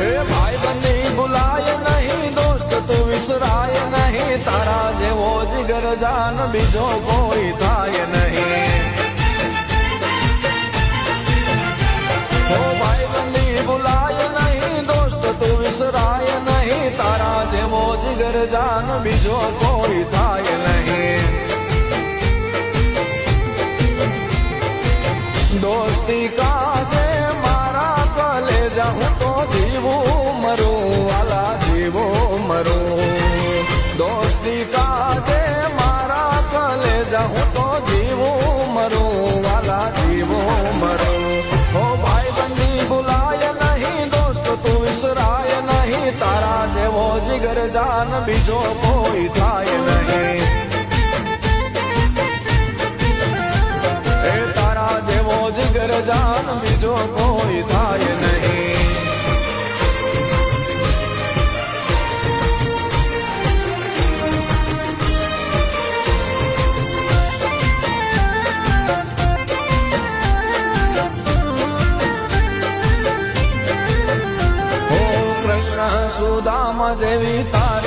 એ ભાઈ બંધી ભૂલાય નહીં, દોસ્ત તું વિસરાય નહીં, તારા જેવો જીગર જાન બીજો કોઈ થાય નહીં. ઓ ભાઈ બંધી ભૂલાય નહીં, દોસ્ત તું વિસરાય નહીં, તારા જેવો જીગર જાન બીજો કોઈ થાય નહીં. દોસ્તી કાજે મારા કલેજા હું તો જીવું મરું, વાલા જીવું મરું. દોસ્તી કાજે મારા કલેજા હું તો જીવું મરું, વાલા જીવું મરું. ઓ ભાઈ બંધી ભૂલાય નહીં, દોસ્ત તું વિસરાય નહીં, તારા જેવો જીગર જાન બીજો કોઈ થાય નહીં. જીગર જાન બીજો કોઈ થાય નહીં. ઓ કૃષ્ણ સુદામા જેવી તારી